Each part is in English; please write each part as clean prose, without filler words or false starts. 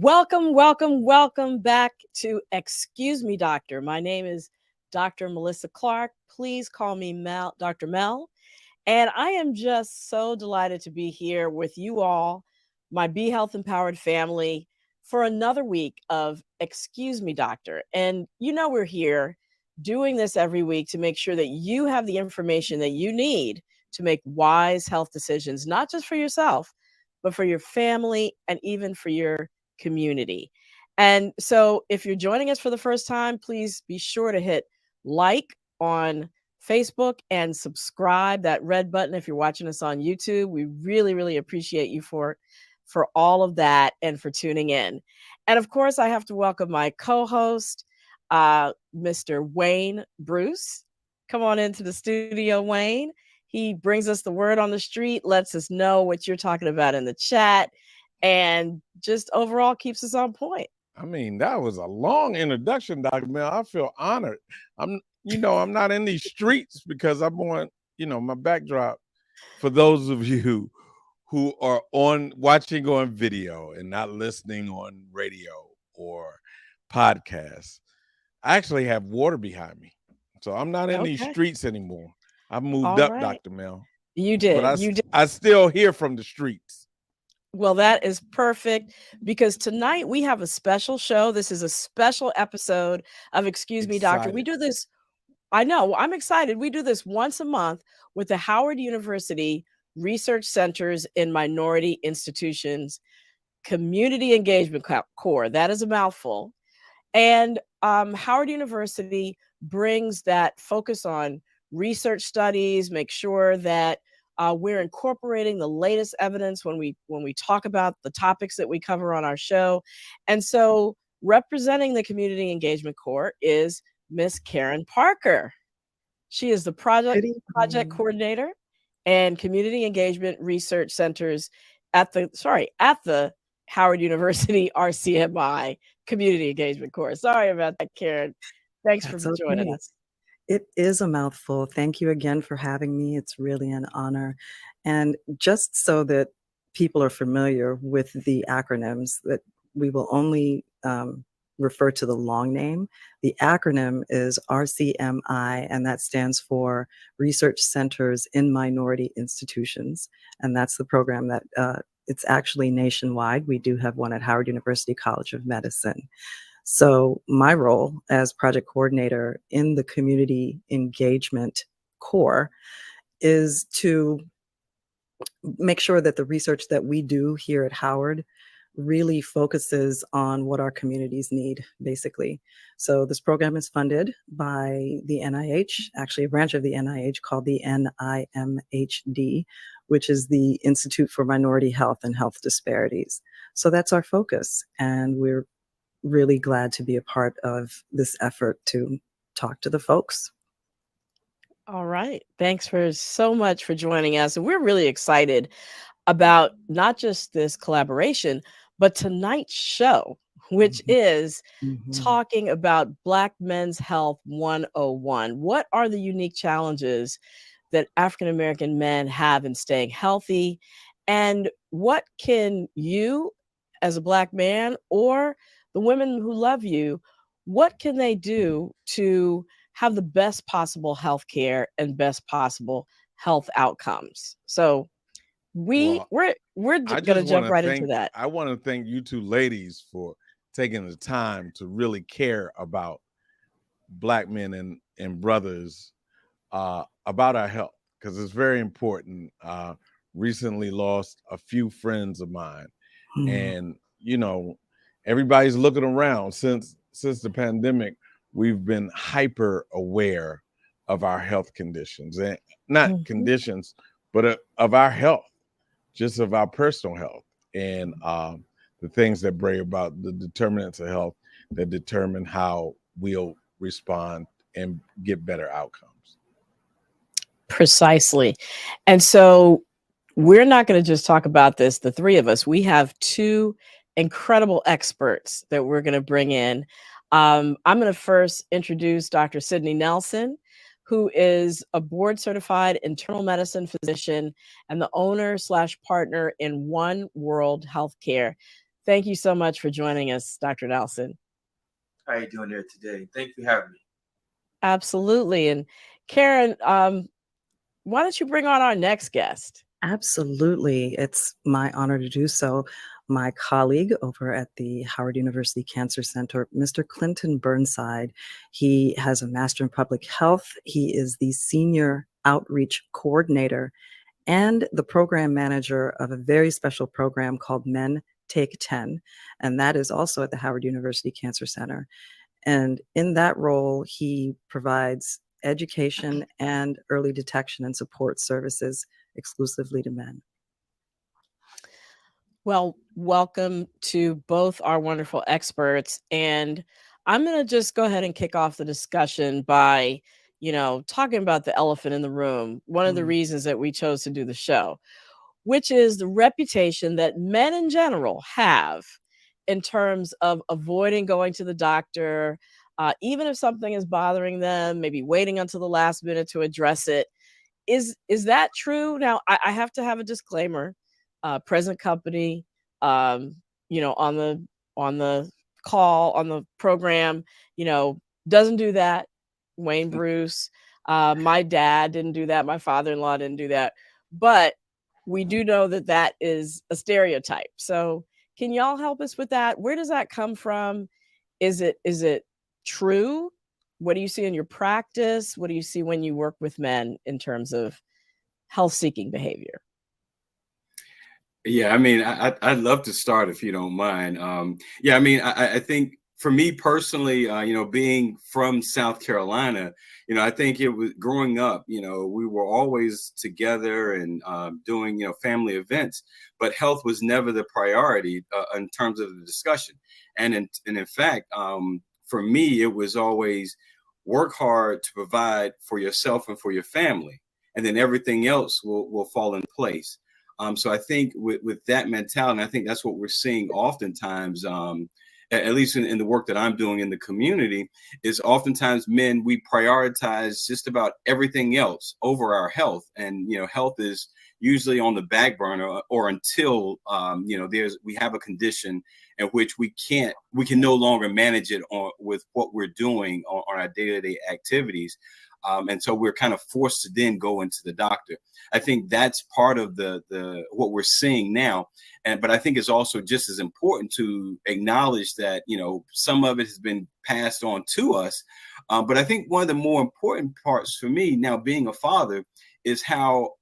Welcome back to Excuse Me, Doctor. My name is Dr. Melissa Clark. Please call me Mel, Dr. Mel. And I am just so delighted to be here with you all, my Be Health Empowered family, for another week of Excuse Me, Doctor. And we're here doing this every week to make sure that you have the information that you need to make wise health decisions, not just for yourself, but for your family and even for your community. And so if you're joining us for the first time, please be sure to hit like on Facebook and subscribe, that red button if you're watching us on YouTube. We really appreciate you for all of that and for tuning in. And of course, I have to welcome my co-host, Mr. Wayne Bruce. Come on into the studio, Wayne. He brings us the word on the street, lets us know what you're talking about in the chat, and just overall keeps us on point. I mean, that was a long introduction, Dr. Mel. I feel honored. I'm not in these streets because I'm on, my backdrop for those of you who are watching on video and not listening on radio or podcasts. I actually have water behind me. So I'm not in these streets anymore. I've moved up, right. Dr. Mel. You did. But I still hear from the streets. Well, that is perfect because tonight we have a special show. This is a special episode of Excuse Me, Doctor. We do this. I know. I'm excited. We do this once a month with the Howard University Research Centers in Minority Institutions Community Engagement Core. That is a mouthful. And Howard University brings that focus on research studies, make sure that we're incorporating the latest evidence when we talk about the topics that we cover on our show. And so representing the Community Engagement Core is Miss Karen Parker. She is the project coordinator and Community Engagement Research Centers at the Howard University RCMI Community Engagement Core. Sorry about that, Karen. Thanks for joining us. It is a mouthful. Thank you again for having me. It's really an honor. And just so that people are familiar with the acronyms, that we will only refer to the long name. The acronym is RCMI, and that stands for Research Centers in Minority Institutions. And that's the program that it's actually nationwide. We do have one at Howard University College of Medicine. So my role as project coordinator in the Community Engagement Core is to make sure that the research that we do here at Howard really focuses on what our communities need, basically. So this program is funded by the NIH, actually a branch of the NIH called the NIMHD, which is the Institute for Minority Health and Health Disparities. So that's our focus, and we're really glad to be a part of this effort to talk to the folks. All right. Thanks so much for joining us. And we're really excited about not just this collaboration, but tonight's show, which is talking about Black Men's Health 101. What are the unique challenges that African-American men have in staying healthy? And what can you, as a Black man, or the women who love you, what can they do to have the best possible health care and best possible health outcomes? So we're going to jump right into that. I want to thank you two ladies for taking the time to really care about Black men and brothers about our health, because it's very important. Recently lost a few friends of mine, and everybody's looking around. Since the pandemic, we've been hyper aware of our health conditions, and not conditions, but of our health, just of our personal health, and the things that bring about the determinants of health that determine how we'll respond and get better outcomes. Precisely. And so we're not going to just talk about this, the three of us. We have two incredible experts that we're going to bring in. I'm going to first introduce Dr. Sidney Nelson, who is a board-certified internal medicine physician and the owner/partner in One World Healthcare. Thank you so much for joining us, Dr. Nelson. How are you doing there today? Thank you for having me. Absolutely. And Karen, why don't you bring on our next guest? Absolutely. It's my honor to do so. My colleague over at the Howard University Cancer Center, Mr. Clinton Burnside, he has a Master in Public Health. He is the Senior Outreach Coordinator and the program manager of a very special program called Men Take 10. And that is also at the Howard University Cancer Center. And in that role, he provides education and early detection and support services exclusively to men. Well, welcome to both our wonderful experts. And I'm going to just go ahead and kick off the discussion by, talking about the elephant in the room. One of the reasons that we chose to do the show, which is the reputation that men in general have in terms of avoiding going to the doctor, even if something is bothering them, maybe waiting until the last minute to address it. Is that true? Now, I have to have a disclaimer. Present company, on the call, on the program, doesn't do that. Wayne Bruce, my dad didn't do that. My father-in-law didn't do that. But we do know that that is a stereotype. So can y'all help us with that? Where does that come from? Is it true? What do you see in your practice? What do you see when you work with men in terms of health-seeking behavior? Yeah, I mean, I'd love to start if you don't mind. Yeah, I mean, I think for me personally, being from South Carolina, I think it was growing up, we were always together and doing, family events, but health was never the priority in terms of the discussion. And in fact, for me, it was always work hard to provide for yourself and for your family, and then everything else will fall in place. So I think with that mentality, I think that's what we're seeing oftentimes, at least in the work that I'm doing in the community, is oftentimes men, we prioritize just about everything else over our health. And, health is usually on the back burner or until, we have a condition in which we can no longer manage it with what we're doing on our day-to-day activities. And so we're kind of forced to then go into the doctor. I think that's part of the what we're seeing now. But I think it's also just as important to acknowledge that, some of it has been passed on to us. But I think one of the more important parts for me now being a father is how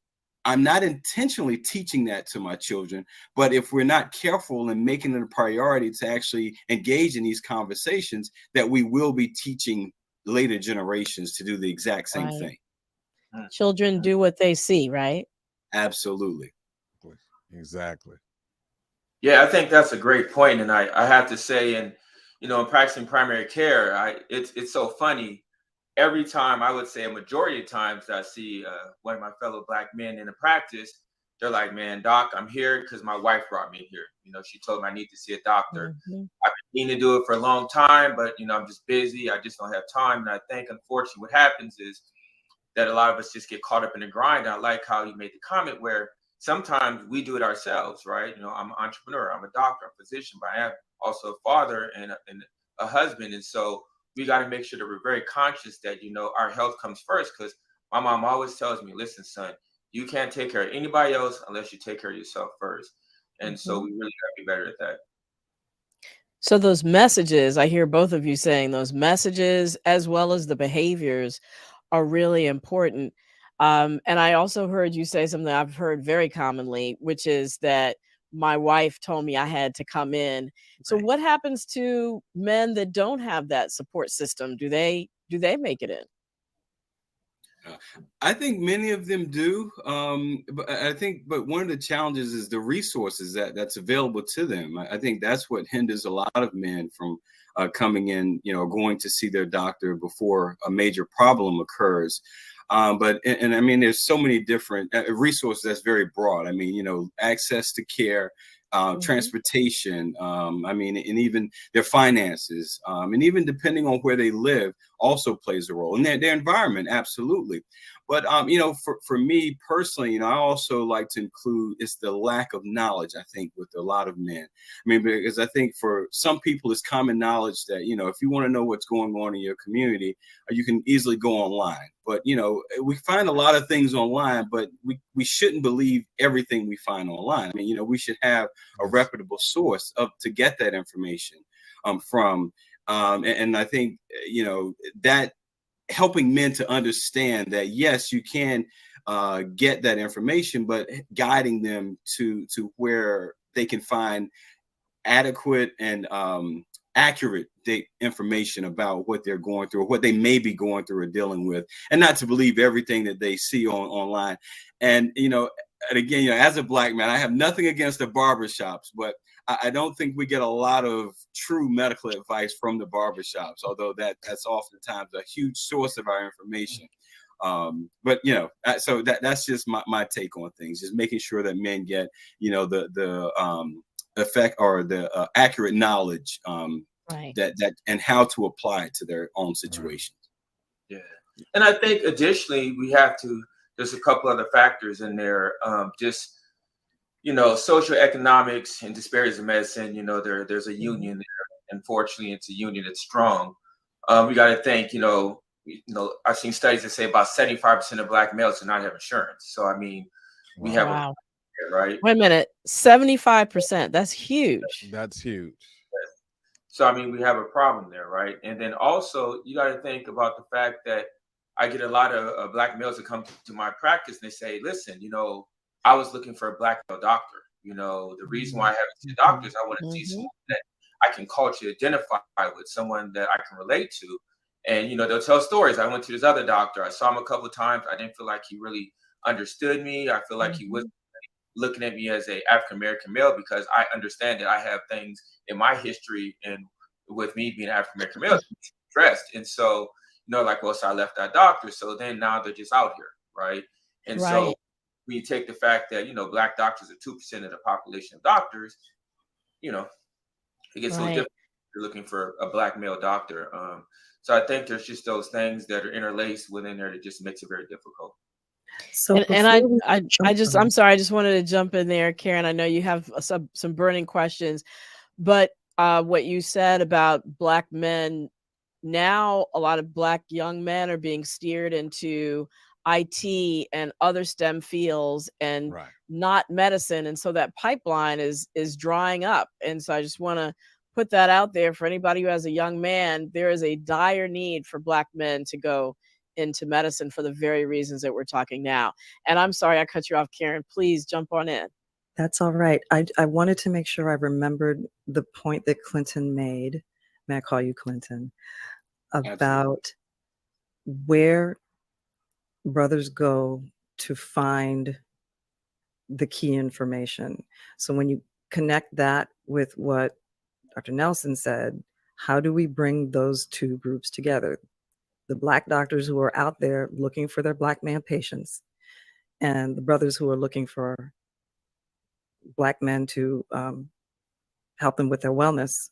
I'm not intentionally teaching that to my children, but if we're not careful and making it a priority to actually engage in these conversations, that we will be teaching later generations to do the exact same thing. Children do what they see, right? Absolutely. Exactly. Yeah, I think that's a great point. And I have to say, in practicing primary care, it's so funny. Every time, I would say a majority of times that I see one of my fellow Black men in a practice, they're like, man, doc, I'm here because my wife brought me here. She told me I need to see a doctor. Mm-hmm. I've been needing to do it for a long time, but, I'm just busy. I just don't have time. And I think, unfortunately, what happens is that a lot of us just get caught up in the grind. And I like how you made the comment where sometimes we do it ourselves, right? I'm an entrepreneur, I'm a doctor, I'm a physician, but I am also a father and a husband. And so we got to make sure that we're very conscious that, our health comes first, because my mom always tells me, listen, son, you can't take care of anybody else unless you take care of yourself first. And so we really got to be better at that. So those messages, I hear both of you saying those messages as well as the behaviors are really important. And I also heard you say something I've heard very commonly, which is that my wife told me I had to come in. So what happens to men that don't have that support system? Do they make it in? I think many of them do. But one of the challenges is the resources that's available to them. I think that's what hinders a lot of men from coming in, going to see their doctor before a major problem occurs. But I mean, there's so many different resources that's very broad. I mean, access to care, transportation, and even their finances, and even depending on where they live, also plays a role, and their environment, absolutely. But you know, for me personally, you know, I also like to include it's the lack of knowledge, I think, with a lot of men. I mean, because I think for some people it's common knowledge that, you know, if you want to know what's going on in your community, you can easily go online. But you know, we find a lot of things online, but we shouldn't believe everything we find online. I mean, you know, we should have a reputable source to get that information from. And I think, you know, that helping men to understand that, yes, you can get that information, but guiding them to where they can find adequate and accurate information about what they're going through, or what they may be going through or dealing with, and not to believe everything that they see online. And, you know, and again, you know, as a Black man, I have nothing against the barbershops, but I don't think we get a lot of true medical advice from the barbershops, although that's oftentimes a huge source of our information. But, you know, so that's just my take on things, just making sure that men get, you know, the effect or the accurate knowledge Right. that and how to apply it to their own situations. Yeah. And I think additionally, there's a couple other factors in there. Just, you know, socioeconomics and disparities in medicine, you know, there's a union there. Unfortunately, it's a union that's strong. We got to think, you know, I've seen studies that say about 75% of Black males do not have insurance. So, I mean, we have Wow. right? Wait a minute, 75%. That's huge. That's huge. So, I mean, we have a problem there, right? And then also, you got to think about the fact that I get a lot of Black males that come to my practice and they say, listen, you know, I was looking for a Black male doctor. You know, the reason why I haven't seen doctors, I want to see someone that I can culturally identify with, someone that I can relate to. And, you know, they'll tell stories. I went to this other doctor. I saw him a couple of times. I didn't feel like he really understood me. I feel like he wasn't looking at me as a African-American male, because I understand that I have things in my history and with me being African-American male addressed. And so, you know, like, well, so I left that doctor. So then now they're just out here, right? And so when you take the fact that, you know, Black doctors are 2% of the population of doctors, you know, it gets a little different if you're looking for a Black male doctor. So I think there's just those things that are interlaced within there that just makes it very difficult. So I'm sorry, I just wanted to jump in there, Karen. I know you have some burning questions, but what you said about Black men, now a lot of Black young men are being steered into IT and other STEM fields and not medicine, and so that pipeline is drying up. And so I just want to put that out there for anybody who has a young man. There is a dire need for Black men to go into medicine for the very reasons that we're talking now. And I'm sorry I cut you off, Karen. Please jump on in. That's all right. I wanted to make sure I remembered the point that Clinton made. May I call you Clinton? About where brothers go to find the key information. So when you connect that with what Dr. Nelson said, how do we bring those two groups together? The Black doctors who are out there looking for their Black man patients, and the brothers who are looking for Black men to help them with their wellness.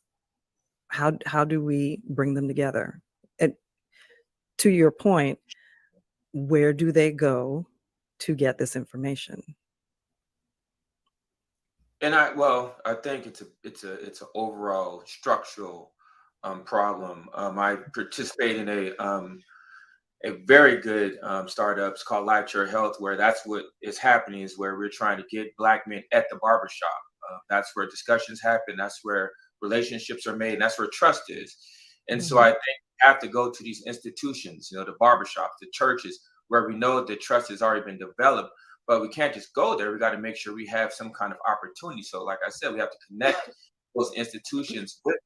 How do we bring them together? And to your point, where do they go to get this information? And I think it's an overall structural problem. I participate in a very good startup. It's called Life Chair Health, where that's what is happening, is where we're trying to get Black men at the barbershop. That's where discussions happen. That's where relationships are made. And that's where trust is. And so I think we have to go to these institutions, you know, the barbershops, the churches, where we know that trust has already been developed. But we can't just go there. We got to make sure we have some kind of opportunity. So like I said, we have to connect those institutions with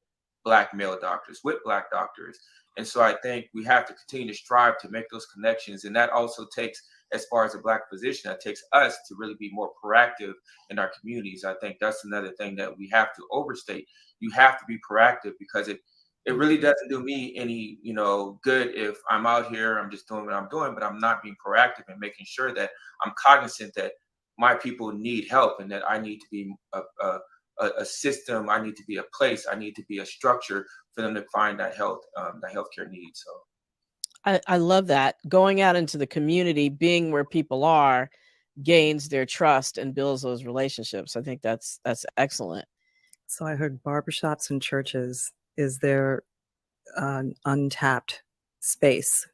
Black male doctors, with Black doctors. And so I think we have to continue to strive to make those connections. And that also takes, as far as a Black physician, that takes us to really be more proactive in our communities. I think that's another thing that we have to overstate. You have to be proactive, because it really doesn't do me any, you know, good if I'm out here, I'm just doing what I'm doing, but I'm not being proactive and making sure that I'm cognizant that my people need help, and that I need to be a system, I need to be a place, I need to be a structure for them to find that healthcare need. So I love that. Going out into the community, being where people are, gains their trust and builds those relationships. I think that's excellent. So I heard barbershops and churches. Is there an untapped space?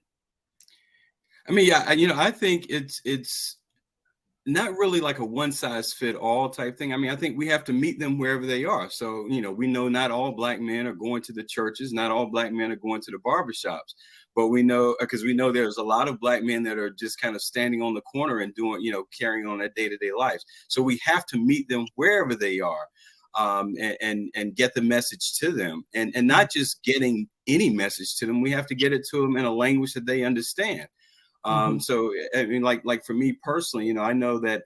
I mean, yeah, I think it's not really like a one size fit all type thing. I mean, I think we have to meet them wherever they are. So, we know not all Black men are going to the churches, not all Black men are going to the barbershops, but we know, because we know there's a lot of Black men that are just kind of standing on the corner and doing, carrying on their day-to-day lives. So we have to meet them wherever they are, and get the message to them, and not just getting any message to them. We have to get it to them in a language that they understand. So I mean, like for me personally, I know that,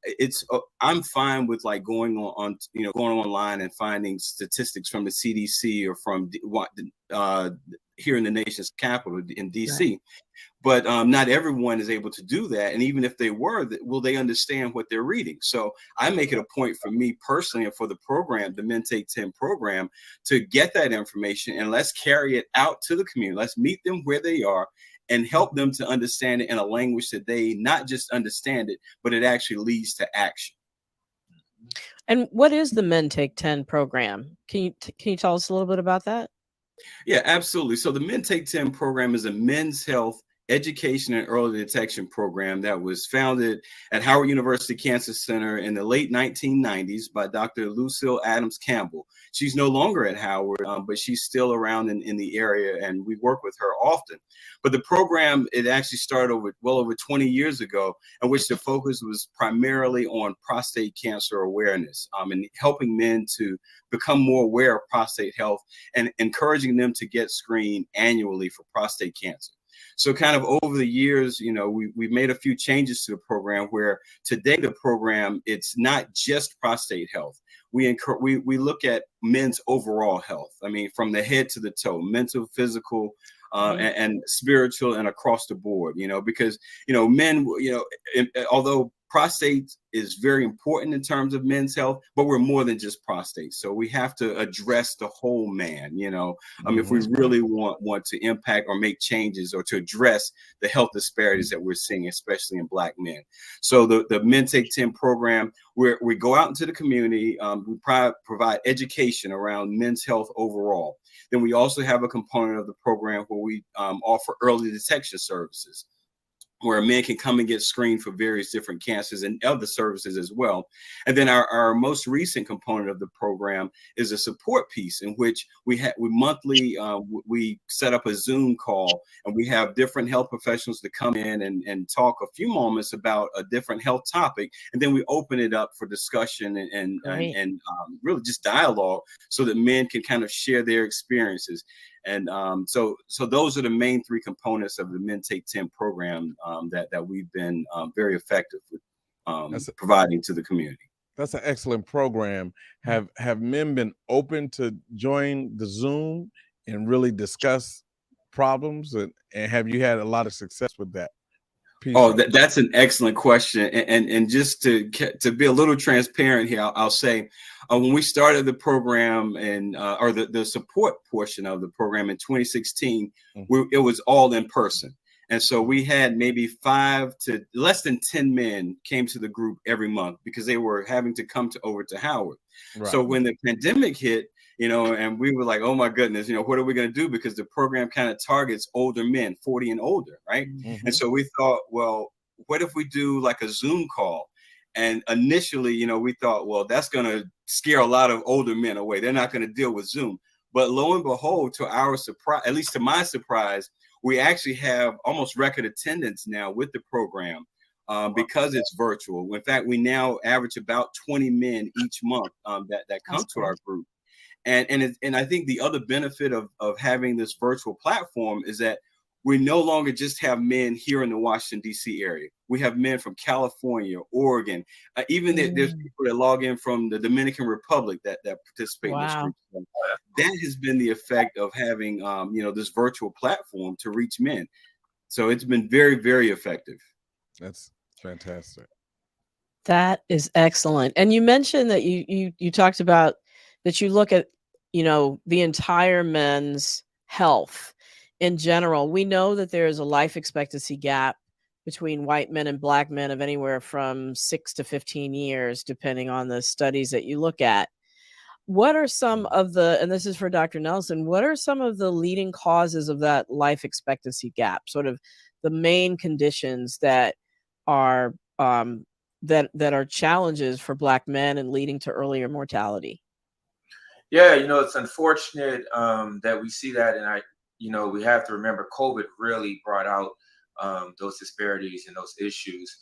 it's, I'm fine with like going going online and finding statistics from the CDC or from here in the nation's capital in DC. Right. But not everyone is able to do that. And even if they were, will they understand what they're reading? So I make it a point for me personally and for the program, the Men Take 10 program, to get that information and let's carry it out to the community. Let's meet them where they are and help them to understand it in a language that they not just understand it, but it actually leads to action. And what is the Men Take 10 program? Can you tell us a little bit about that? Yeah, absolutely. So the Men Take 10 program is a men's health education and early detection program that was founded at Howard University Cancer Center in the late 1990s by Dr. Lucille Adams Campbell. She's no longer at Howard, but she's still around in the area, and we work with her often. But the program, it actually started well over 20 years ago, in which the focus was primarily on prostate cancer awareness, and helping men to become more aware of prostate health and encouraging them to get screened annually for prostate cancer. So kind of over the years, we've made a few changes to the program where today the program, it's not just prostate health. We look at men's overall health. I mean, from the head to the toe, mental, physical, and spiritual, and across the board, because, men, although prostate is very important in terms of men's health, but we're more than just prostate. So we have to address the whole man, if we really want to impact or make changes or to address the health disparities that we're seeing, especially in Black men. So the Men Take 10 program, where we go out into the community, we provide education around men's health overall. Then we also have a component of the program where we offer early detection services, where a man can come and get screened for various different cancers and other services as well. And then our most recent component of the program is a support piece, in which we monthly, we set up a Zoom call, and we have different health professionals to come in and talk a few moments about a different health topic. And then we open it up for discussion and really just dialogue, so that men can kind of share their experiences. And so those are the main three components of the Men Take 10 program that we've been very effective with providing to the community. That's an excellent program. Have men been open to join the Zoom and really discuss problems? And have you had a lot of success with that? Oh, that's an excellent question. And just to be a little transparent here, I'll say when we started the program and or the support portion of the program in 2016, it was all in person. And so we had maybe 5 to less than 10 men came to the group every month, because they were having to come over to Howard. Right. So when the pandemic hit, and we were like, oh my goodness, what are we going to do? Because the program kind of targets older men, 40 and older, right? And so we thought, well, what if we do like a Zoom call? And initially, we thought, well, that's going to scare a lot of older men away. They're not going to deal with Zoom. But lo and behold, to our surprise, at least to my surprise, we actually have almost record attendance now with the program. Because it's virtual. In fact, we now average about 20 men each month that come to our group. And I think the other benefit of having this virtual platform is that we no longer just have men here in the Washington, D.C. area. We have men from California, Oregon, even there's people that log in from the Dominican Republic that participate in this group. That has been the effect of having, this virtual platform to reach men. So it's been very, very effective. That's fantastic. That is excellent. And you mentioned that you talked about that you look at, the entire men's health. in general. We know that there is a life expectancy gap between white men and black men of anywhere from 6 to 15 years, depending on the studies that you look at. What are some of the, and this is for Dr. Nelson, what are some of the leading causes of that life expectancy gap? Sort of the main conditions that are that are challenges for black men and leading to earlier mortality? Yeah, it's unfortunate that we see that, and we have to remember COVID really brought out those disparities and those issues.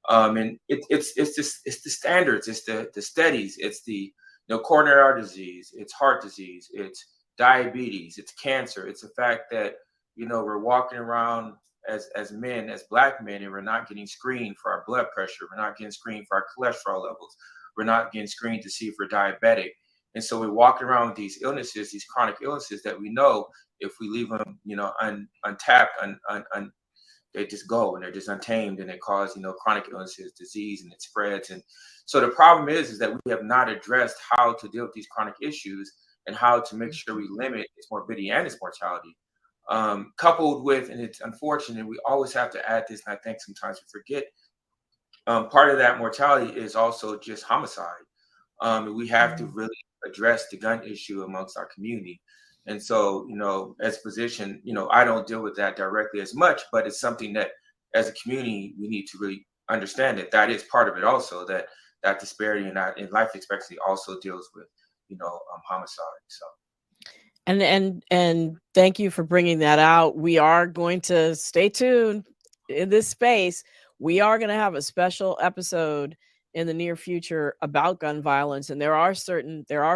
And it's the standards, it's the studies, it's the coronary artery disease, it's heart disease, it's diabetes, it's cancer. It's the fact that we're walking around as men, as black men, and we're not getting screened for our blood pressure. We're not getting screened for our cholesterol levels. We're not getting screened to see if we're diabetic. And so we're walking around with these illnesses, these chronic illnesses that we know if we leave them, untapped, they just go and they're just untamed, and they cause, chronic illnesses, disease, and it spreads. And so the problem is that we have not addressed how to deal with these chronic issues and how to make sure we limit its morbidity and its mortality. Coupled with, and it's unfortunate, we always have to add this, and I think sometimes we forget, part of that mortality is also just homicide. We have to really address the gun issue amongst our community. And so, as a physician, I don't deal with that directly as much, but it's something that as a community, we need to really understand that is part of it also, that disparity in life expectancy also deals with, homicide. So. And thank you for bringing that out. We are going to stay tuned in this space. We are going to have a special episode in the near future about gun violence, and there are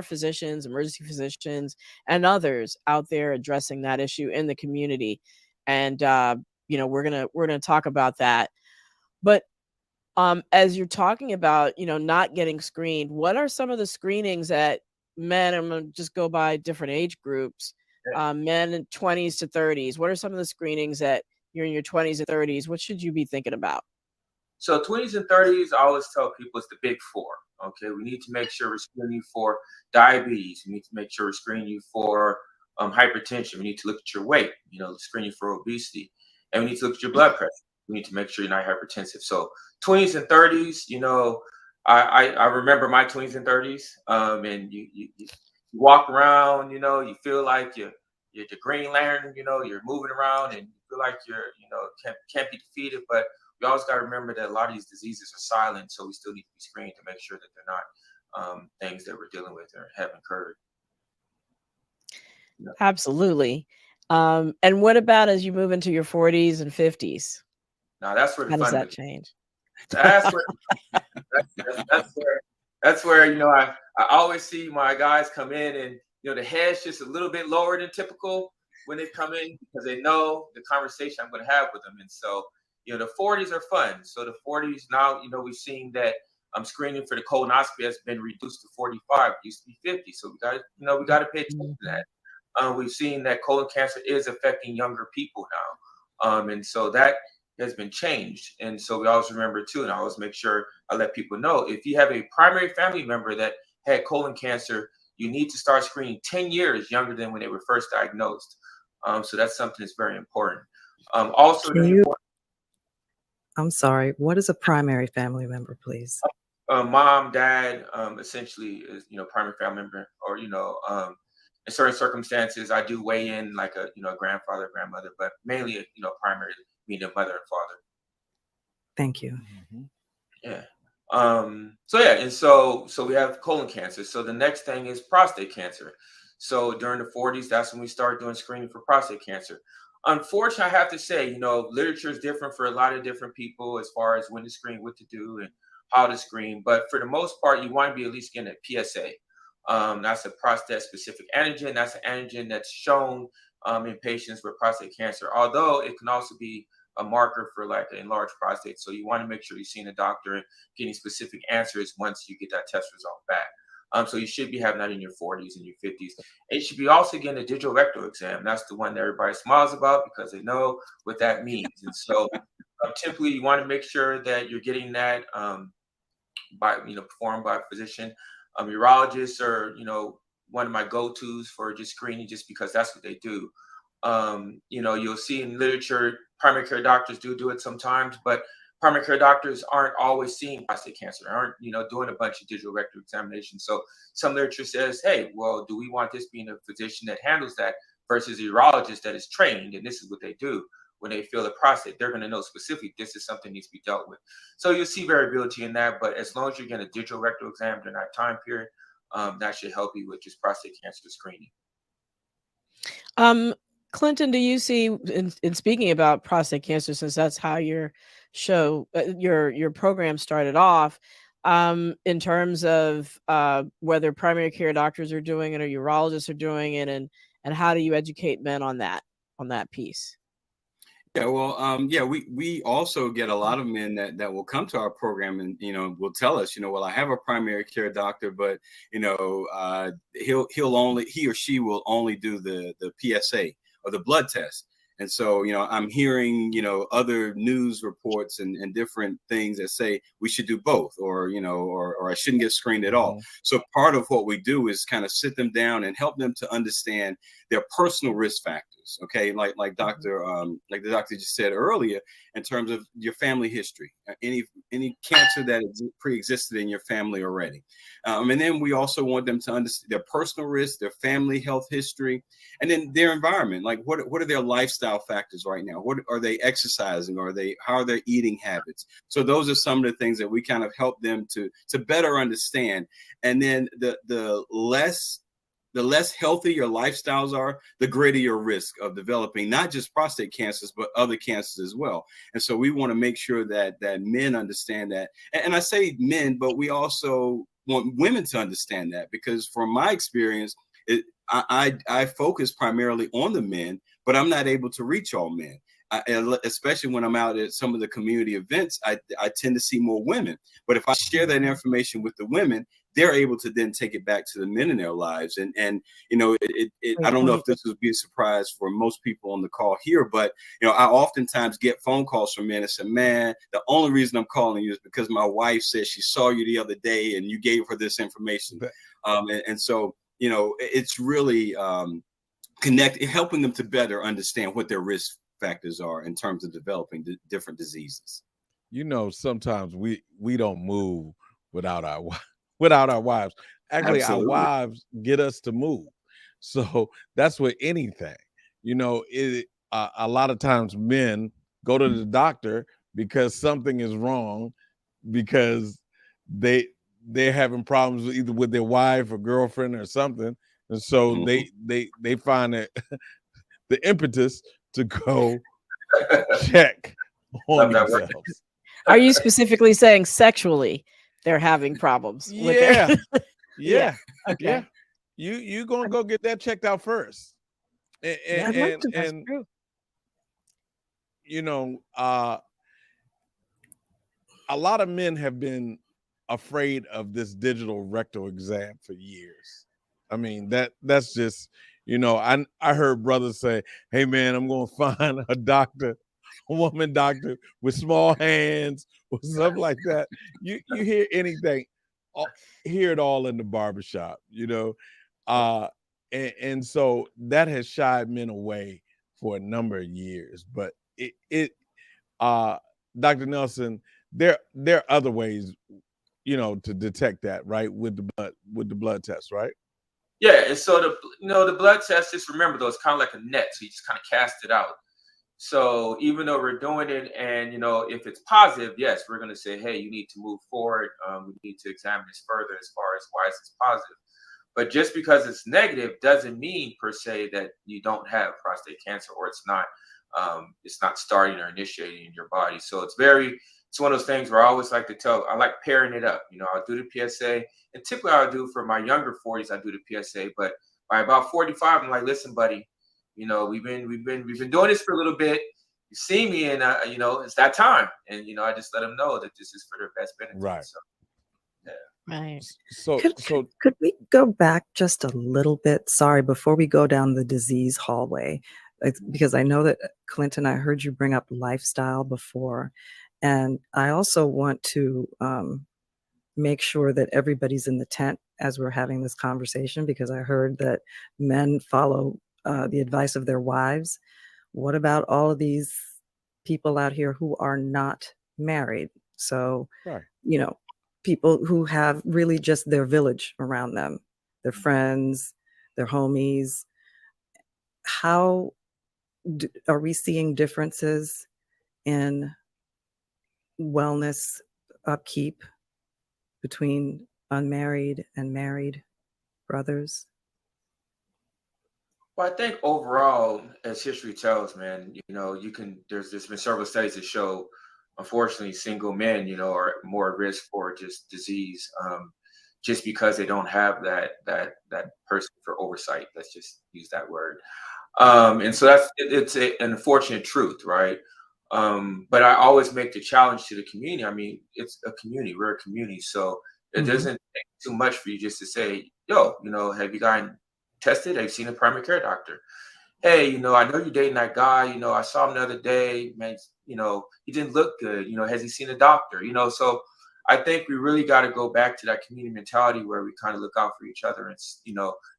physicians, emergency physicians, and others out there addressing that issue in the community. And we're gonna talk about that. But as you're talking about not getting screened, what are some of the screenings that men, I'm going to just go by different age groups, men in 20s to 30s, what are some of the screenings that you're in your 20s and 30s, what should you be thinking about? So 20s and 30s, I always tell people it's the big four. Okay, we need to make sure we're screening you for diabetes. We need to make sure we're screening you for hypertension. We need to look at your weight, screen you for obesity. And we need to look at your blood pressure. We need to make sure you're not hypertensive. So 20s and 30s, I remember my 20s and 30s. And you walk around, you feel like you're the Green Lantern, you're moving around and you feel like you're, can't be defeated. But we always got to remember that a lot of these diseases are silent, so we still need to be screened to make sure that they're not things that we're dealing with or have occurred. Yeah. Absolutely. And what about as you move into your 40s and 50s? Now that's where how does that change? That's where that's where I always see my guys come in and the head's just a little bit lower than typical when they come in because they know the conversation I'm going to have with them, and so. The 40s are fun. So the 40s now, we've seen that screening for the colonoscopy has been reduced to 45. It used to be 50. So we got to pay attention to that. We've seen that colon cancer is affecting younger people now, and so that has been changed. And so we always remember too, and I always make sure I let people know if you have a primary family member that had colon cancer, you need to start screening 10 years younger than when they were first diagnosed. So that's something that's very important. Also. I'm sorry. What is a primary family member, please? Mom, dad, essentially is primary family member, or in certain circumstances, I do weigh in like a grandfather, grandmother, but mainly primary meaning mother and father. Thank you. Mm-hmm. Yeah. And so we have colon cancer. So the next thing is prostate cancer. So during the 40s, that's when we started doing screening for prostate cancer. Unfortunately, I have to say, literature is different for a lot of different people as far as when to screen, what to do, and how to screen. But for the most part, you want to be at least getting a PSA. That's a prostate-specific antigen. That's an antigen that's shown in patients with prostate cancer, although it can also be a marker for like an enlarged prostate. So you want to make sure you're seeing a doctor and getting specific answers once you get that test result back. So you should be having that in your 40s and your 50s. And you should be also getting a digital rectal exam. That's the one that everybody smiles about because they know what that means. And so typically you want to make sure that you're getting that performed by a physician. Urologists are, one of my go-tos for just screening just because that's what they do. You'll see in literature, primary care doctors do it sometimes, but primary care doctors aren't always seeing prostate cancer, aren't, doing a bunch of digital rectal examinations. So some literature says, hey, well, do we want this being a physician that handles that versus a urologist that is trained? And this is what they do. When they feel the prostate, they're going to know specifically this is something that needs to be dealt with. So you'll see variability in that, but as long as you're getting a digital rectal exam during that time period, that should help you with just prostate cancer screening. Clinton, do you see, in speaking about prostate cancer, since that's how your show, your program started off, in terms of whether primary care doctors are doing it or urologists are doing it, and how do you educate men on that piece? Yeah, well, we also get a lot of men that will come to our program and, will tell us, well, I have a primary care doctor, but, he or she will only do the PSA or the blood test. And so, I'm hearing, other news reports and different things that say we should do both, or I shouldn't get screened at all. So part of what we do is kind of sit them down and help them to understand their personal risk factors. Okay. Like the doctor just said earlier, in terms of your family history, any cancer that pre-existed in your family already. And then we also want them to understand their personal risk, their family health history, and then their environment. Like what are their lifestyle factors right now? What are they exercising? How are their eating habits? So those are some of the things that we kind of help them to better understand. And then the less healthy your lifestyles are, the greater your risk of developing not just prostate cancers, but other cancers as well. And so we want to make sure that men understand that. And I say men, but we also want women to understand that, because from my experience, I focus primarily on the men, but I'm not able to reach all men. Especially when I'm out at some of the community events, I tend to see more women. But if I share that information with the women, they're able to then take it back to the men in their lives. And I don't know if this would be a surprise for most people on the call here, but I oftentimes get phone calls from men and say, man, the only reason I'm calling you is because my wife said she saw you the other day and you gave her this information. And so, it's really helping them to better understand what their risk factors are in terms of developing different diseases. Sometimes we don't move without our wives. Actually, Absolutely. Our wives get us to move. So that's with anything. A lot of times men go to the doctor because something is wrong, because they're having problems either with their wife or girlfriend or something, and so they find it the impetus to go check on themselves. Are you specifically saying sexually they're having problems? Yeah. Yeah. Okay. Yeah. You gonna go get that checked out first. And true. A lot of men have been afraid of this digital rectal exam for years. I mean, that's just, I heard brothers say, hey man, I'm gonna find a woman doctor with small hands or something like that. You hear anything, hear it all in the barbershop, and so that has shied men away for a number of years. But Dr. Nelson, there are other ways, to detect that, right? With the blood test, right? Yeah, and so the blood test, just remember though, it's kind of like a net, so you just kind of cast it out. So even though we're doing it, and if it's positive, yes, we're going to say, hey, you need to move forward. We need to examine this further as far as why is this positive. But just because it's negative doesn't mean per se that you don't have prostate cancer, or it's not starting or initiating in your body. So it's one of those things where I always like to I like pairing it up. I'll do the PSA, and typically I'll do for my younger 40s, I do the PSA. But by about 45, I'm like, listen, buddy, we've been doing this for a little bit. You see me, and it's that time, and I just let them know that this is for their best benefit. Right. So, yeah. Right. So could we go back just a little bit? Sorry, before we go down the disease hallway, because I know that Clinton, I heard you bring up lifestyle before, and I also want to make sure that everybody's in the tent as we're having this conversation, because I heard that men follow the advice of their wives? What about all of these people out here who are not married? So, Right. you know, people who have really just their village around them, their friends, their homies. How are we seeing differences in wellness upkeep between unmarried and married brothers? Well, I think overall, as history tells, man, there's been several studies that show, unfortunately, single men, are more at risk for just disease, just because they don't have that person for oversight. Let's just use that word. And so it's an unfortunate truth, right? But I always make the challenge to the community. I mean, it's a community, we're a community. So it Mhm. doesn't take too much for you just to say, yo, have you gotten tested? Have you seen a primary care doctor? Hey, I know you're dating that guy. I saw him the other day, man. He didn't look good. Has he seen a doctor? So I think we really got to go back to that community mentality where we kind of look out for each other and,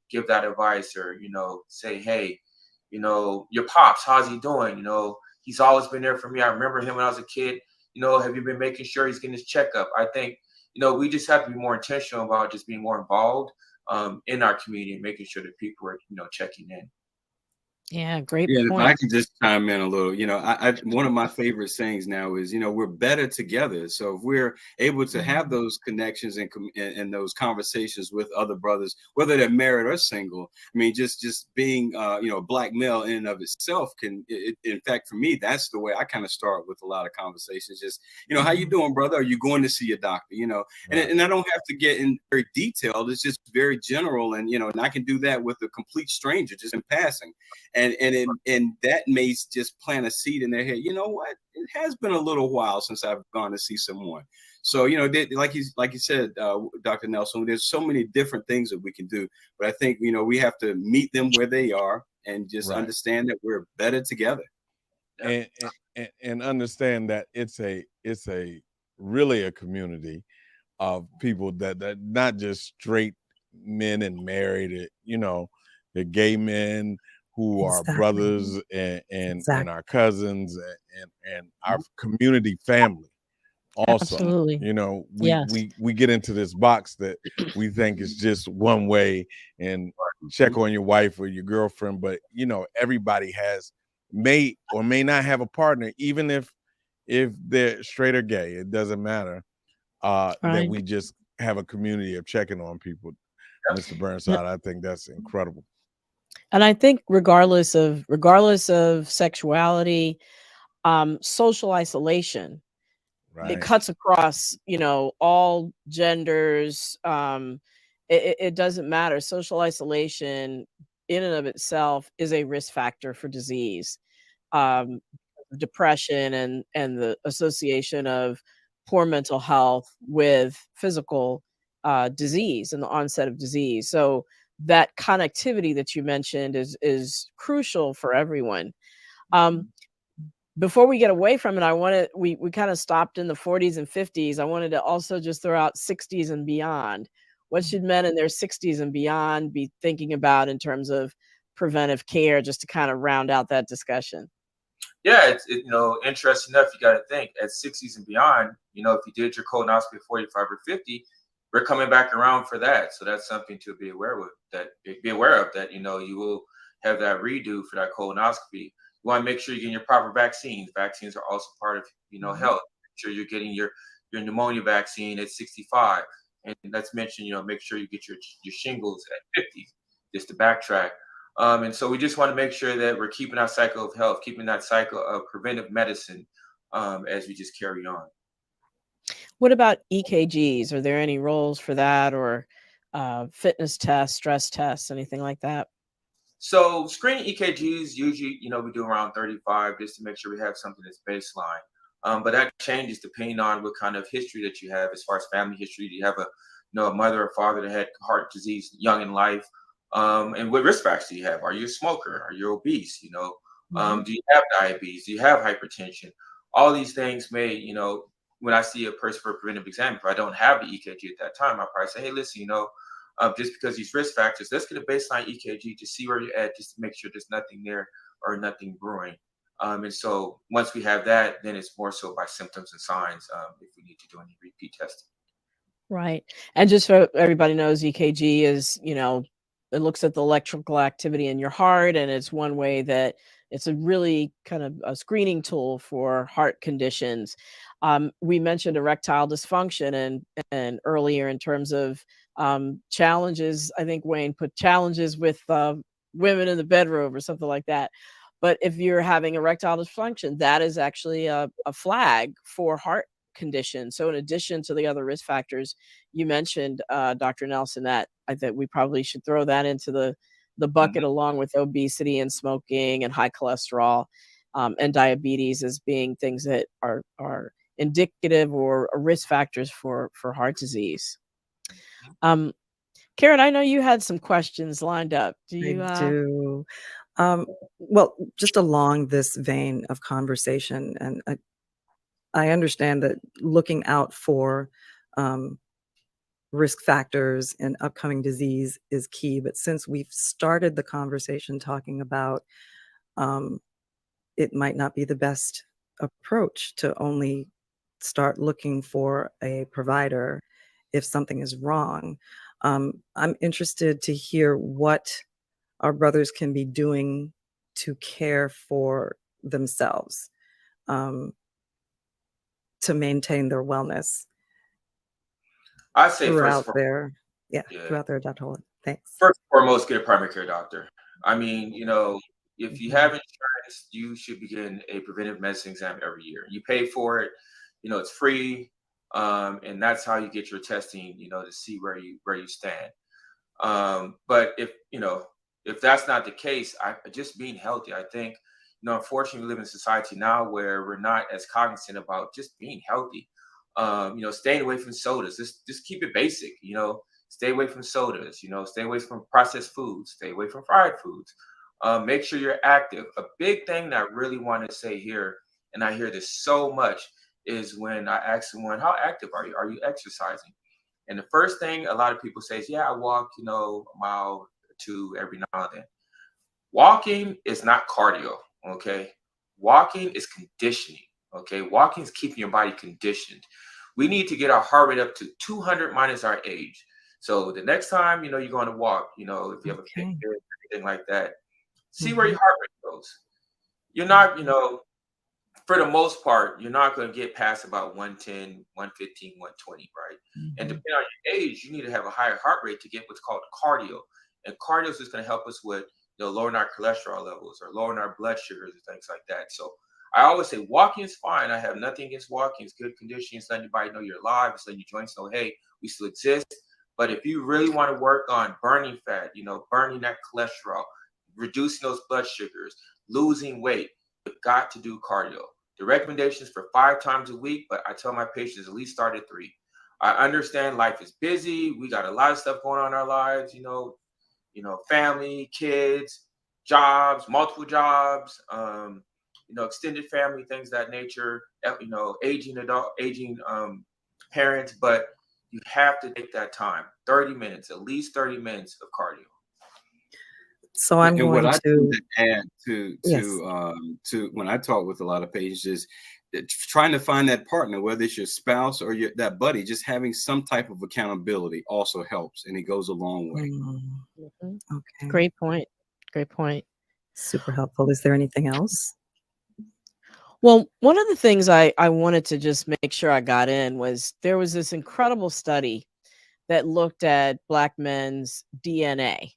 give that advice or, say, hey, your pops, how's he doing? He's always been there for me. I remember him when I was a kid. Have you been making sure he's getting his checkup? I think, we just have to be more intentional about just being more involved in our community and making sure that people are, checking in. Yeah, great Yeah, and if I point. can just chime in a little, I one of my favorite sayings now is, we're better together. So if we're able to have Mhm. those connections and those conversations with other brothers, whether they're married or single, I mean, just being, a black male in and of itself in fact, for me, that's the way I kind of start with a lot of conversations. Just, how you Mhm. doing, brother? Are you going to see a doctor? And Right. and I don't have to get in very detailed. It's just very general, and I can do that with a complete stranger just in passing. And that may just plant a seed in their head. You know what? It has been a little while since I've gone to see someone. So like you said, Dr. Nelson, there's so many different things that we can do. But I think we have to meet them where they are and just Right. understand that we're better together. And, and understand that it's a really a community of people that not just straight men and married, the gay men who are Exactly. brothers and Exactly. our cousins and our community family also. Absolutely. We Yes. we get into this box that we think is just one way and check on your wife or your girlfriend, but everybody may or may not have a partner, even if they're straight or gay. It doesn't matter. That Right. we just have a community of checking on people. Mr. N- Burnside, I think that's incredible. And I think regardless of sexuality, social isolation, it Right. cuts across, all genders. It doesn't matter. Social isolation in and of itself is a risk factor for disease. Um, Depression and the association of poor mental health with physical disease and the onset of disease. So that connectivity that you mentioned is crucial for everyone. Um, Before we get away from it, we kind of stopped in the 40s and 50s. I wanted to also just throw out 60s and beyond. What should men in their 60s and beyond be thinking about in terms of preventive care, just to kind of round out that discussion? Yeah, interesting enough. You got to think at 60s and beyond. If you did your colonoscopy at 45 or 50, we're coming back around for that. So that's something to be aware of. That you will have that redo for that colonoscopy. You want to make sure you're getting your proper vaccines. Vaccines are also part of health. Make sure you're getting your pneumonia vaccine at 65, and let's mention make sure you get your shingles at 50. Just to backtrack. And so we just want to make sure that we're keeping our cycle of health, keeping that cycle of preventive medicine as we just carry on. What about EKGs? Are there any roles for that, or fitness tests, stress tests, anything like that? So screening EKGs usually, we do around 35 just to make sure we have something that's baseline. But that changes depending on what kind of history that you have as far as family history. Do you have a mother or father that had heart disease young in life? And what risk factors do you have? Are you a smoker? Are you obese? Mhm. Do you have diabetes? Do you have hypertension? All these things may, when I see a person for a preventive exam, if I don't have the EKG at that time, I'll probably say, hey, listen, just because these risk factors. Let's get a baseline EKG to see where you're at, just to make sure there's nothing there or nothing brewing. And so once we have that, then it's more so by symptoms and signs if we need to do any repeat testing. Right. And just so everybody knows, EKG is, it looks at the electrical activity in your heart, and it's one way that it's a really kind of a screening tool for heart conditions. We mentioned erectile dysfunction and earlier in terms of challenges. I think Wayne put challenges with women in the bedroom or something like that. But if you're having erectile dysfunction, that is actually a flag for heart condition. So in addition to the other risk factors you mentioned, Dr. Nelson, that I think we probably should throw that into the bucket along with obesity and smoking and high cholesterol and diabetes as being things that are indicative or risk factors for heart disease. Karen, I know you had some questions lined up. Do you? I do. Well, just along this vein of conversation, and I understand that looking out for risk factors in upcoming disease is key. But since we've started the conversation talking about it might not be the best approach to only start looking for a provider if something is wrong, I'm interested to hear what our brothers can be doing to care for themselves, to maintain their wellness. I say throughout first, their adult life. Thanks. First and foremost, get a primary care doctor. I mean, if you have insurance, you should be getting a preventive medicine exam every year. You pay for it, it's free, and that's how you get your testing, to see where you stand. But if that's not the case, just being healthy, I think, unfortunately, we live in a society now where we're not as cognizant about just being healthy. Staying away from sodas. Just keep it basic. Stay away from sodas. Stay away from processed foods. Stay away from fried foods. Make sure you're active. A big thing that I really want to say here, and I hear this so much, is when I ask someone, "How active are you? Are you exercising?" And the first thing a lot of people say is, "Yeah, I walk, a mile or two every now and then." Walking is not cardio. Okay, walking is conditioning. Okay, walking is keeping your body conditioned. We need to get our heart rate up to 200 minus our age. So the next time, you're going to walk, if you have a big or anything like that, see where your heart rate goes. You're not, for the most part, you're not going to get past about 110, 115, 120, right? And depending on your age, you need to have a higher heart rate to get what's called cardio. And cardio is just going to help us with, lowering our cholesterol levels or lowering our blood sugars and things like that. So I always say walking is fine. I have nothing against walking. It's good conditioning. It's letting your body know you're alive. It's letting your joints know, hey, we still exist. But if you really want to work on burning fat, burning that cholesterol, reducing those blood sugars, losing weight, you've got to do cardio. The recommendation is for 5 times a week, but I tell my patients at least start at 3. I understand life is busy. We got a lot of stuff going on in our lives, family, kids, jobs, multiple jobs, extended family, things of that nature, aging parents, but you have to take that time, 30 minutes, at least 30 minutes of cardio. So I'm and what going I to add to when I talk with a lot of patients is trying to find that partner, whether it's your spouse or that buddy. Just having some type of accountability also helps, and it goes a long way. Okay. Great point. Great point. Super helpful. Is there anything else? Well, one of the things I wanted to just make sure I got in was there was this incredible study that looked at Black men's DNA.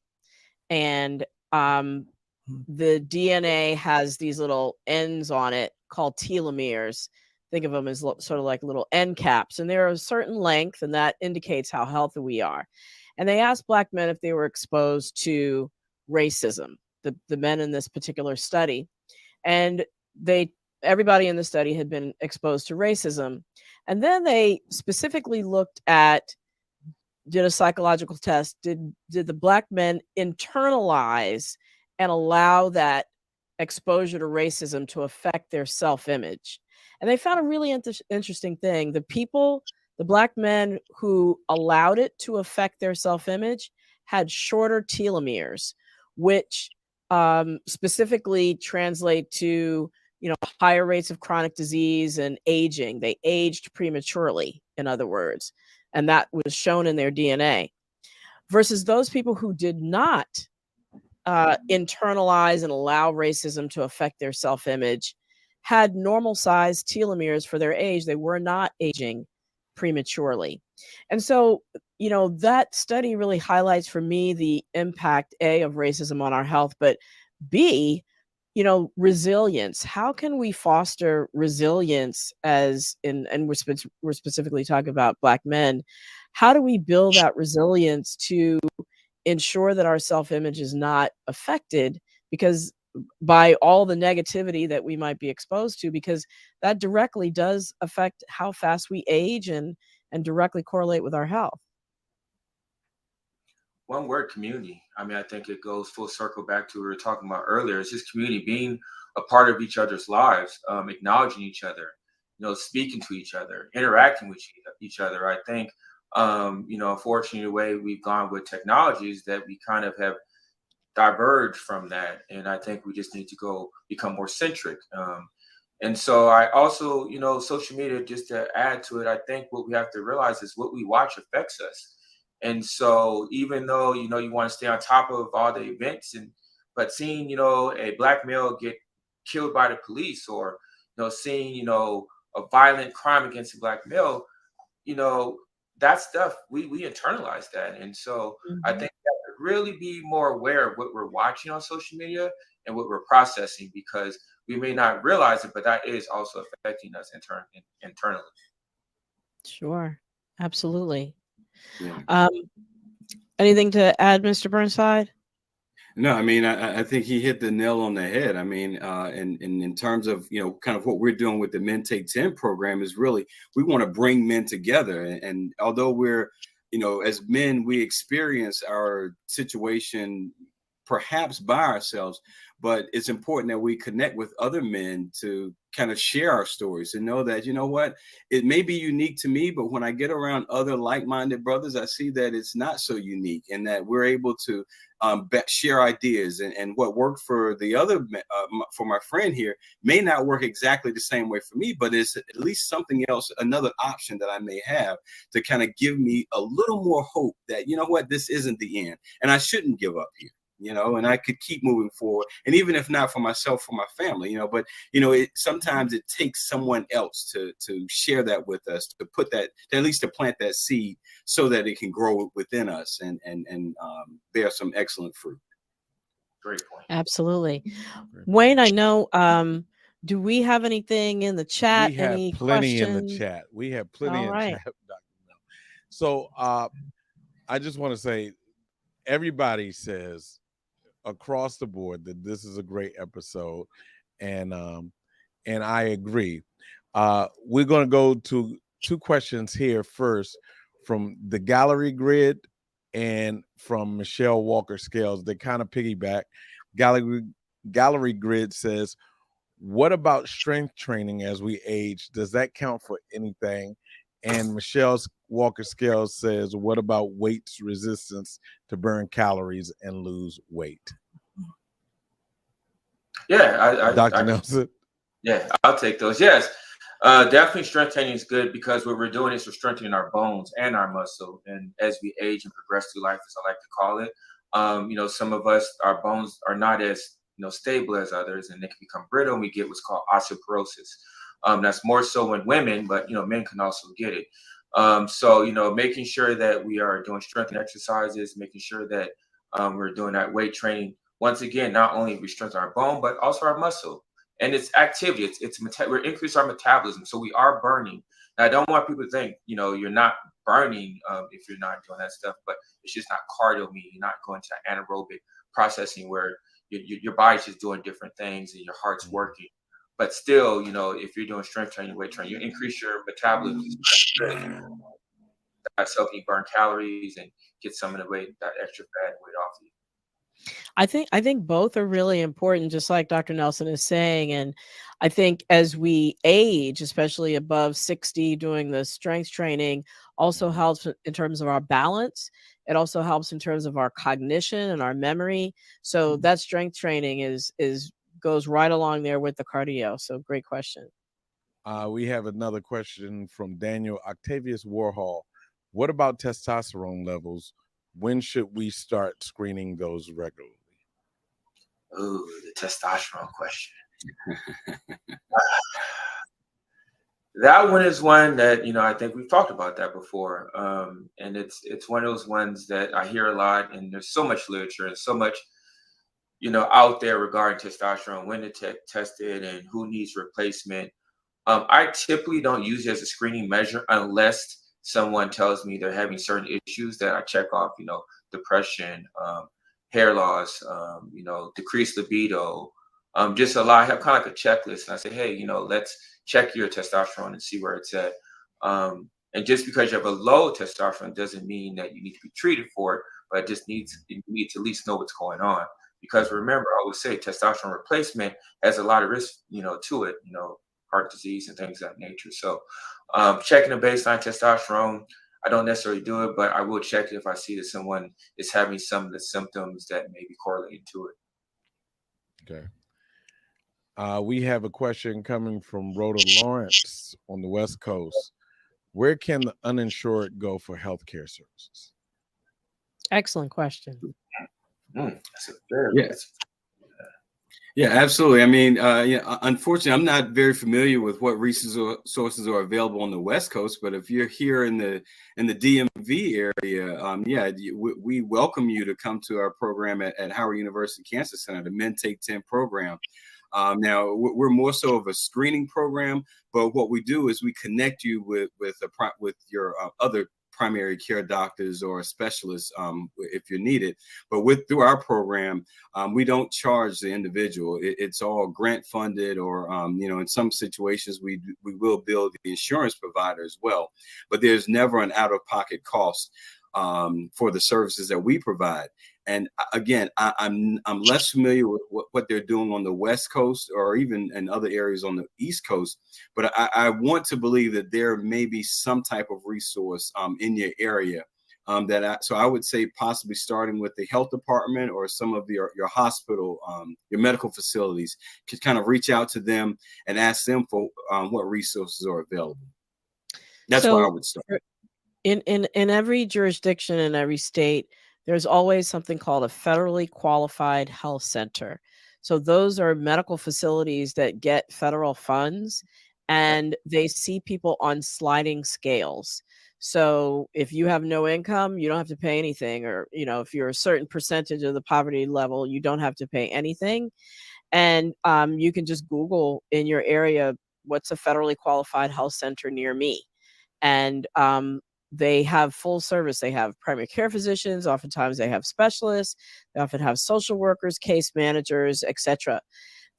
And the DNA has these little ends on it called telomeres. Think of them as sort of like little end caps. And they're a certain length, and that indicates how healthy we are. And they asked Black men if they were exposed to racism, the men in this particular study. And everybody in the study had been exposed to racism. And then they specifically did a psychological test. Did the Black men internalize and allow that exposure to racism to affect their self-image? And they found a really interesting thing. The people The Black men who allowed it to affect their self-image had shorter telomeres, which specifically translate to, higher rates of chronic disease and aging. They aged prematurely, in other words, and that was shown in their DNA. Versus those people who did not internalize and allow racism to affect their self-image had normal sized telomeres for their age. They were not aging prematurely. And so, that study really highlights for me the impact, A, of racism on our health, but B, resilience. How can we foster resilience and we're specifically talking about Black men? How do we build that resilience to ensure that our self-image is not affected because by all the negativity that we might be exposed to, because that directly does affect how fast we age and directly correlate with our health? One word: community. I mean, I think it goes full circle back to what we were talking about earlier. It's just community, being a part of each other's lives, acknowledging each other, speaking to each other, interacting with each other. I think, unfortunately, the way we've gone with technologies, that we kind of have diverged from that. And I think we just need to go become more centric. And so I also, social media, just to add to it, I think what we have to realize is what we watch affects us. And so even though, you want to stay on top of all the events, but seeing, a Black male get killed by the police, or, seeing, a violent crime against a Black male, that stuff, we internalize that. And so I think we have to really be more aware of what we're watching on social media and what we're processing, because we may not realize it, but that is also affecting us internally. Sure. Absolutely. Yeah. Anything to add, Mr. Burnside? No, I mean, I think he hit the nail on the head. I mean, and in terms of, kind of what we're doing with the Men Take 10 program is really, we want to bring men together. And although we're, as men, we experience our situation perhaps by ourselves, but it's important that we connect with other men to kind of share our stories and know that, it may be unique to me, but when I get around other like-minded brothers, I see that it's not so unique, and that we're able to share ideas, and what worked for the other, for my friend here, may not work exactly the same way for me, but it's at least something else, another option that I may have to kind of give me a little more hope that, this isn't the end, and I shouldn't give up here. And I could keep moving forward. And even if not for myself, for my family, but, sometimes it takes someone else to share that with us, to put that, at least to plant that seed so that it can grow within us and bear some excellent fruit. Great point. Absolutely. Wayne, I know, do we have anything in the chat? We have Any plenty questions? in the chat. We have plenty All in right. chat, Dr. Mel. So I just want to say, everybody says across the board that this is a great episode, and I agree. We're going to go to two questions here first from the gallery grid and from Michelle Walker Scales. They kind of piggyback. Gallery grid says, what about strength training as we age? Does that count for anything? And Michelle Walker Scales says, what about weights resistance to burn calories and lose weight? Yeah, Dr. Nelson. Yeah, I'll take those. Yes, definitely strength training is good, because what we're doing is we're strengthening our bones and our muscle. And as we age and progress through life, as I like to call it, some of us, our bones are not as stable as others, and they can become brittle, and we get what's called osteoporosis. That's more so in women, but men can also get it. So making sure that we are doing strengthening exercises, making sure that we're doing that weight training. Once again, not only we strengthen our bone, but also our muscle. And it's activity. We're increasing our metabolism, so we are burning. And I don't want people to think you're not burning if you're not doing that stuff, but it's just not cardio, meaning you're not going to anaerobic processing where your body's just doing different things and your heart's working. But still, if you're doing strength training, weight training, you increase your metabolism. That's helping you burn calories and get some of the weight, that extra fat weight off you. I think both are really important, just like Dr. Nelson is saying. And I think as we age, especially above 60, doing the strength training also helps in terms of our balance. It also helps in terms of our cognition and our memory. So that strength training is goes right along there with the cardio. So great question. We have another question from Daniel Octavius Warhol. What about testosterone levels? When should we start screening those regularly? Ooh, the testosterone question. That one is one that, I think we've talked about that before. And it's one of those ones that I hear a lot, and there's so much literature and so much, out there regarding testosterone, when to test it and who needs replacement. I typically don't use it as a screening measure unless someone tells me they're having certain issues that I check off, depression, hair loss, decreased libido, just a lot. I have kind of like a checklist, and I say, hey, let's check your testosterone and see where it's at. And just because you have a low testosterone doesn't mean that you need to be treated for it, but you need to at least know what's going on. Because remember, I always say testosterone replacement has a lot of risk, to it, heart disease and things of that nature. So checking the baseline testosterone, I don't necessarily do it, but I will check it if I see that someone is having some of the symptoms that may be correlated to it. Okay. We have a question coming from Rhoda Lawrence on the West Coast. Where can the uninsured go for healthcare services? Excellent question. That's a very Yeah, absolutely. I mean, unfortunately, I'm not very familiar with what resources are available on the West Coast. But if you're here in the DMV area, we welcome you to come to our program at Howard University Cancer Center, the Men Take 10 program. Now, we're more so of a screening program, but what we do is we connect you with your other primary care doctors or specialists if you need it. But through our program, we don't charge the individual. It's all grant funded, or in some situations we will bill the insurance provider as well. But there's never an out-of-pocket cost for the services that we provide. And again, I'm less familiar with what they're doing on the West Coast or even in other areas on the East Coast. But I want to believe that there may be some type of resource in your area so I would say possibly starting with the health department or some of your hospital, your medical facilities, could kind of reach out to them and ask them for what resources are available. That's where I would start. In every jurisdiction, in every state, there's always something called a federally qualified health center. So those are medical facilities that get federal funds, and they see people on sliding scales. So if you have no income, you don't have to pay anything. Or, if you're a certain percentage of the poverty level, you don't have to pay anything. And you can just Google in your area, what's a federally qualified health center near me? And they have full service. They have primary care physicians. Oftentimes they have specialists. They often have social workers, case managers, etc.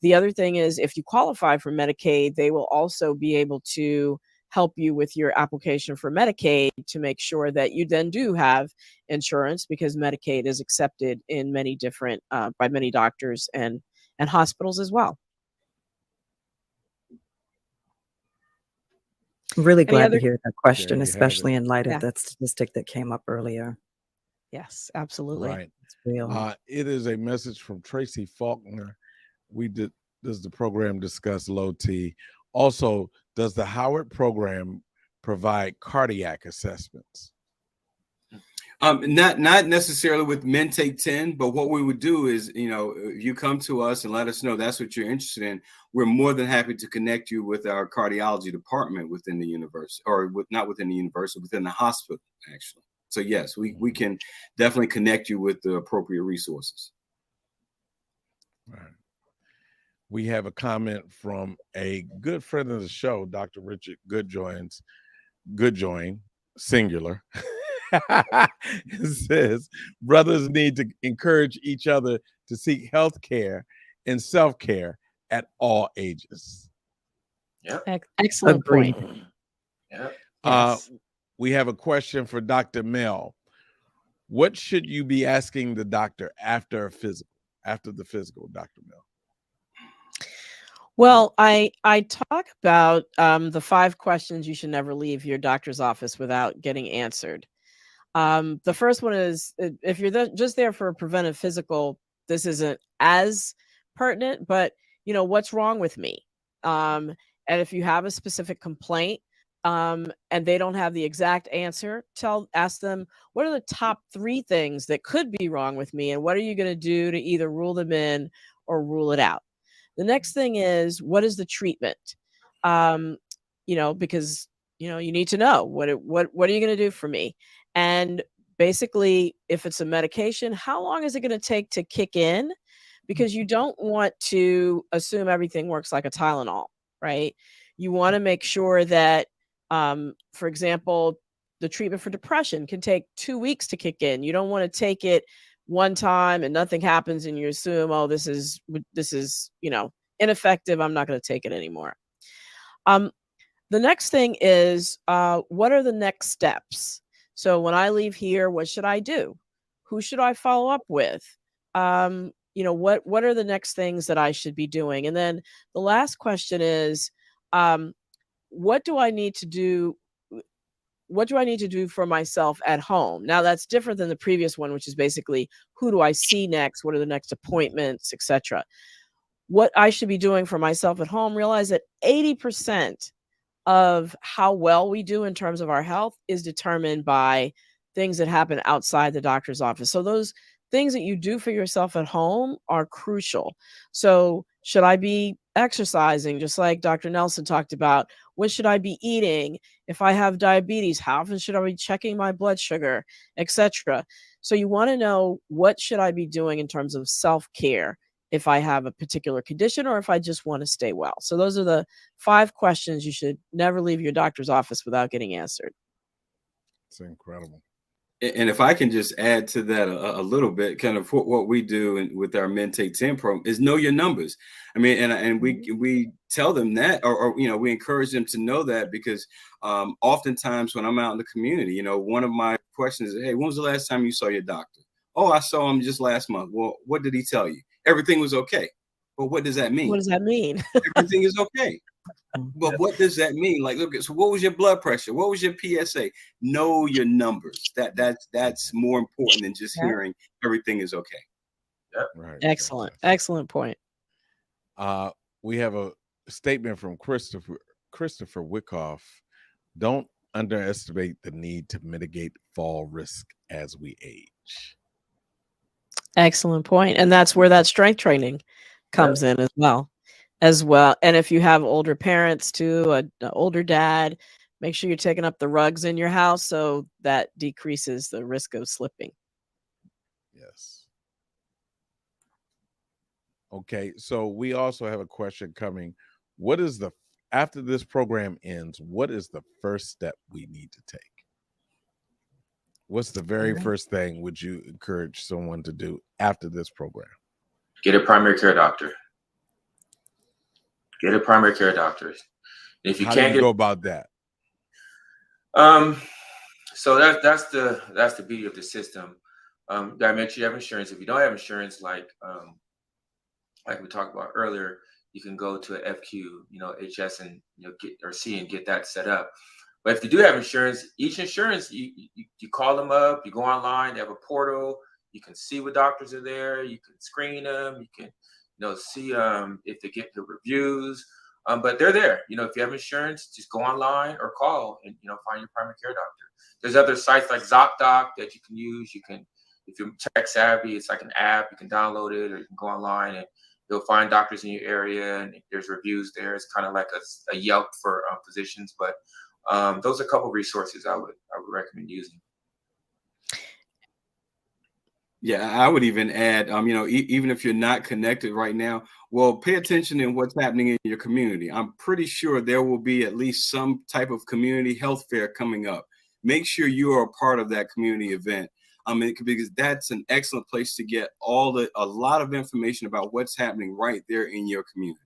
The other thing is, if you qualify for Medicaid, they will also be able to help you with your application for Medicaid to make sure that you then do have insurance, because Medicaid is accepted in many different by many doctors and hospitals as well. I'm really glad to hear that question, Yeah, especially in light of that statistic that came up earlier. Yes, absolutely. Right. It's real. It is a message from Tracy Faulkner. Does the program discuss low T? Also, does the Howard program provide cardiac assessments? Not necessarily with Men Take 10, but what we would do is, if you come to us and let us know that's what you're interested in, we're more than happy to connect you with our cardiology department within the university, or not within the university, within the hospital, actually. So yes, we can definitely connect you with the appropriate resources. All right. We have a comment from a good friend of the show, Dr. Richard Goodjoin, singular. It says, brothers need to encourage each other to seek health care and self-care at all ages. Yeah. Excellent point. Yeah. Yes. We have a question for Dr. MEL. What should you be asking the doctor after the physical, Dr. Mill? Well, I talk about the 5 questions you should never leave your doctor's office without getting answered. The first one is, if you're just there for a preventive physical, this isn't as pertinent, but what's wrong with me? And if you have a specific complaint, and they don't have the exact answer, ask them, what are the top 3 things that could be wrong with me, and what are you going to do to either rule them in or rule it out? The next thing is, what is the treatment? Because you need to know what are you going to do for me? And basically, if it's a medication, how long is it going to take to kick in? Because you don't want to assume everything works like a Tylenol, right? You want to make sure that, for example, the treatment for depression can take 2 weeks to kick in. You don't want to take it one time and nothing happens and you assume, oh, this is ineffective, I'm not going to take it anymore. The next thing is, what are the next steps? So when I leave here, what should I do? Who should I follow up with? What are the next things that I should be doing? And then the last question is, what do I need to do? What do I need to do for myself at home? Now that's different than the previous one, which is basically, who do I see next? What are the next appointments, etc. What I should be doing for myself at home, realize that 80% of how well we do in terms of our health is determined by things that happen outside the doctor's office. So those things that you do for yourself at home are crucial. So should I be exercising, just like Dr. Nelson talked about? What should I be eating? If I have diabetes, how often should I be checking my blood sugar, etc.? So you want to know, what should I be doing in terms of self-care if I have a particular condition or if I just want to stay well? So those are the 5 questions you should never leave your doctor's office without getting answered. It's incredible. And if I can just add to that a little bit, kind of what we do with our Men Take 10 program is know your numbers. I mean, and we tell them that, or we encourage them to know that, because oftentimes when I'm out in the community, one of my questions is, hey, when was the last time you saw your doctor? Oh, I saw him just last month. Well, what did he tell you? Everything was okay. But what does that mean? What does that mean? Everything is okay. But what does that mean? Like, look, so what was your blood pressure? What was your PSA? Know your numbers. That's more important than just hearing everything is okay. Yep. Right. Excellent. Excellent point. We have a statement from Christopher Wickoff. Don't underestimate the need to mitigate fall risk as we age. Excellent point. And that's where that strength training comes in as well. And if you have older parents too, an older dad, make sure you're taking up the rugs in your house so that decreases the risk of slipping. Yes. Okay, so we also have a question coming. After this program ends, what is the first step we need to take? What's the very first thing would you encourage someone to do after this program? Get a primary care doctor. Get a primary care doctor. If you can't go about that? So that's the beauty of the system. Gotta make sure you have insurance. If you don't have insurance, like we talked about earlier, you can go to a FQ, HS, and get or C and get that set up. But if you do have insurance, each insurance you call them up, you go online, they have a portal, you can see what doctors are there, you can screen them, you can see if they get good reviews. But they're there. If you have insurance, just go online or call and find your primary care doctor. There's other sites like ZocDoc that you can use. You can, if you're tech savvy, it's like an app. You can download it, or you can go online and you'll find doctors in your area, and there's reviews there. It's kind of like a Yelp for physicians. But those are a couple of resources I would recommend using. Yeah, I would even add, even if you're not connected right now, well, pay attention in what's happening in your community. I'm pretty sure there will be at least some type of community health fair coming up. Make sure you are a part of that community event. Because that's an excellent place to get a lot of information about what's happening right there in your community.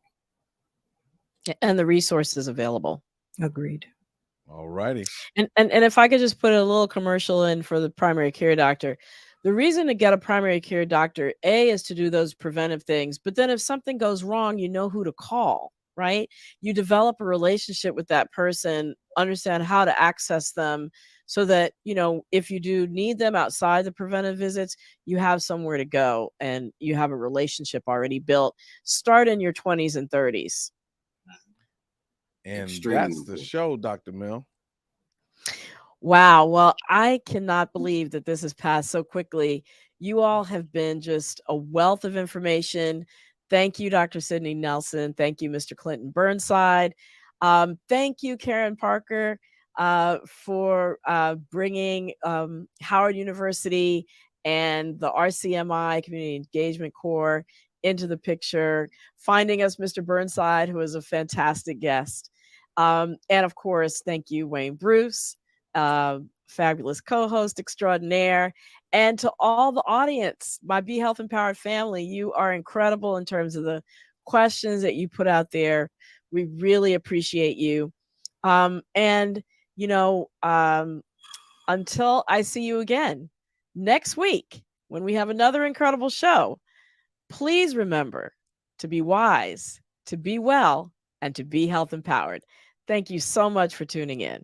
And the resources available. Agreed. All righty. And if I could just put a little commercial in for the primary care doctor. The reason to get a primary care doctor, A, is to do those preventive things. But then if something goes wrong, you know who to call, right? You develop a relationship with that person, understand how to access them so that, if you do need them outside the preventive visits, you have somewhere to go and you have a relationship already built. Start in your 20s and 30s. And Extremely that's the show, Dr. Mel. Wow. Well, I cannot believe that this has passed so quickly. You all have been just a wealth of information. Thank you, Dr. Sidney Nelson. Thank you, Mr. Clinton Burnside. Thank you, Karen Parker, for bringing Howard University and the RCMI Community Engagement Corps into the picture, finding us Mr. Burnside, who is a fantastic guest. And of course, thank you, Wayne Bruce, fabulous co-host extraordinaire, and to all the audience, my Be Health Empowered family. You are incredible in terms of the questions that you put out there. We really appreciate you. And until I see you again next week when we have another incredible show, please remember to be wise, to be well, and to be health empowered. Thank you so much for tuning in.